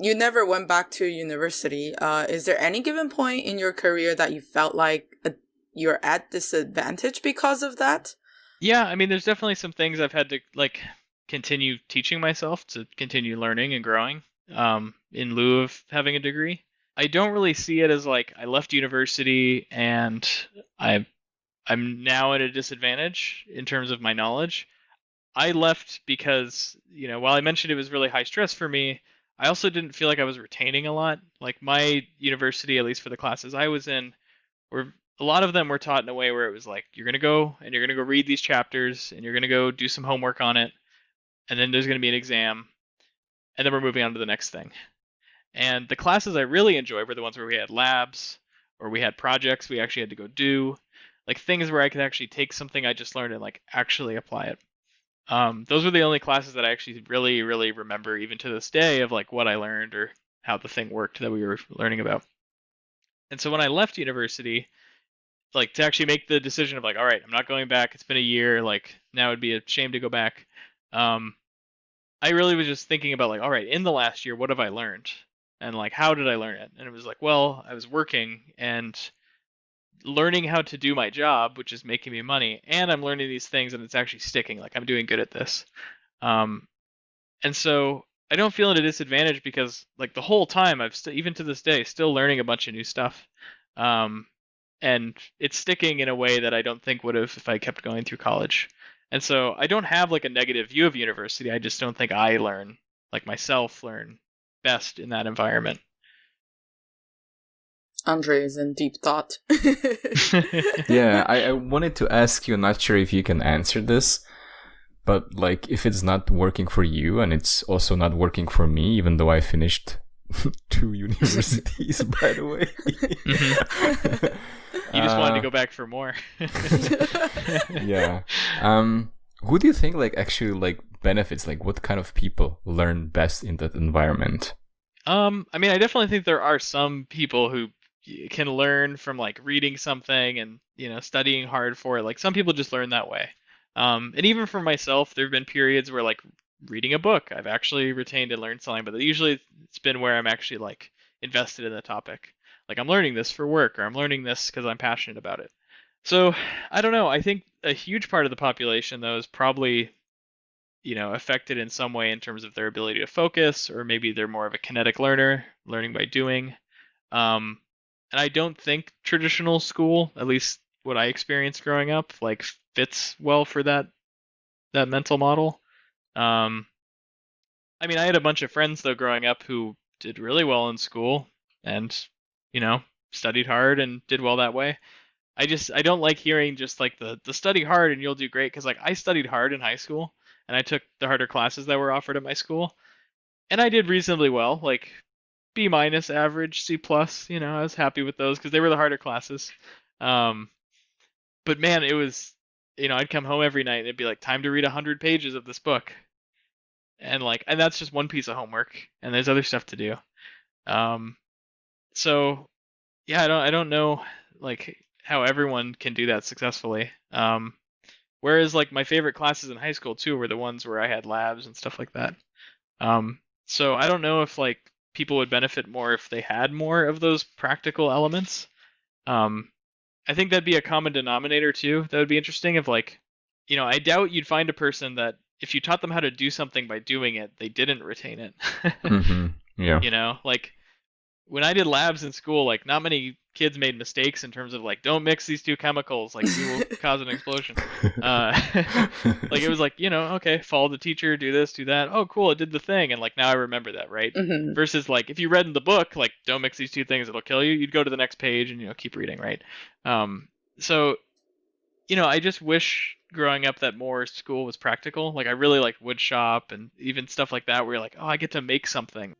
you never went back to university. Is there any given point in your career that you felt like you're at disadvantage because of that? Yeah, I mean, there's definitely some things I've had to like continue teaching myself to continue learning and growing in lieu of having a degree. I don't really see it as like I left university and I I'm now at a disadvantage in terms of my knowledge. I left because, while I mentioned it was really high stress for me, I also didn't feel like I was retaining a lot. Like my university, at least for the classes I was in, were a lot of them were taught in a way where it was like you're gonna go and you're gonna go read these chapters and you're gonna go do some homework on it, and then there's gonna be an exam, and then we're moving on to the next thing. And the classes I really enjoyed were the ones where we had labs or we had projects we actually had to go do, like things where I could actually take something I just learned and like actually apply it. Those were the only classes that I actually really, really remember, even to this day, of like what I learned or how the thing worked that we were learning about. And so when I left university, like to actually make the decision of like, all right, I'm not going back. It's been a year. Like now it'd be a shame to go back. Um, I really was just thinking about like, all right, in the last year, what have I learned? And like, how did I learn it? And it was like, well, I was working and learning how to do my job, which is making me money, and I'm learning these things and it's actually sticking. Like I'm doing good at this. Um, and so I don't feel at a disadvantage because like the whole time even to this day, still learning a bunch of new stuff. Um, and it's sticking in a way that I don't think would have if I kept going through college. And so I don't have like a negative view of university. I just don't think I learn like myself learn best in that environment. Andre is in deep thought. Yeah, I wanted to ask you, not sure if you can answer this, but like if it's not working for you and it's also not working for me, even though I finished 2 universities, by the way. Mm-hmm. You just wanted to go back for more. Yeah. Who do you think like actually like benefits? Like what kind of people learn best in that environment? I mean, I definitely think there are some people who can learn from like reading something and studying hard for it. Like some people just learn that way. And even for myself, there have been periods where like reading a book, I've actually retained and learned something. But usually it's been where I'm actually like invested in the topic. Like I'm learning this for work, or I'm learning this because I'm passionate about it. So I don't know. I think a huge part of the population though is probably affected in some way in terms of their ability to focus, or maybe they're more of a kinetic learner, learning by doing. Um, and I don't think traditional school, at least what I experienced growing up, like fits well for that mental model. Um, I mean, I had a bunch of friends though growing up who did really well in school and studied hard and did well that way. I don't like hearing just like the study hard and you'll do great, because like I studied hard in high school and I took the harder classes that were offered at my school and I did reasonably well, like B minus average, C plus. I was happy with those because they were the harder classes. Um, but man, it was, I'd come home every night and it'd be like time to read 100 pages of this book, and that's just one piece of homework, and there's other stuff to do. Um, so yeah, I don't know like how everyone can do that successfully. Whereas like my favorite classes in high school too were the ones where I had labs and stuff like that. So I don't know if like people would benefit more if they had more of those practical elements. I think that'd be a common denominator too. That would be interesting if like, I doubt you'd find a person that if you taught them how to do something by doing it, they didn't retain it. Mm-hmm. Yeah. Like when I did labs in school, like not many kids made mistakes in terms of like don't mix these two chemicals, like you will cause an explosion. Like it was like okay, follow the teacher, do this, do that. Oh, cool, it did the thing, and like now I remember that, right? Mm-hmm. Versus like if you read in the book, like don't mix these two things, it'll kill you. You'd go to the next page and keep reading, right? So I just wish growing up that more school was practical. Like I really like wood shop and even stuff like that, where you're like, oh, I get to make something.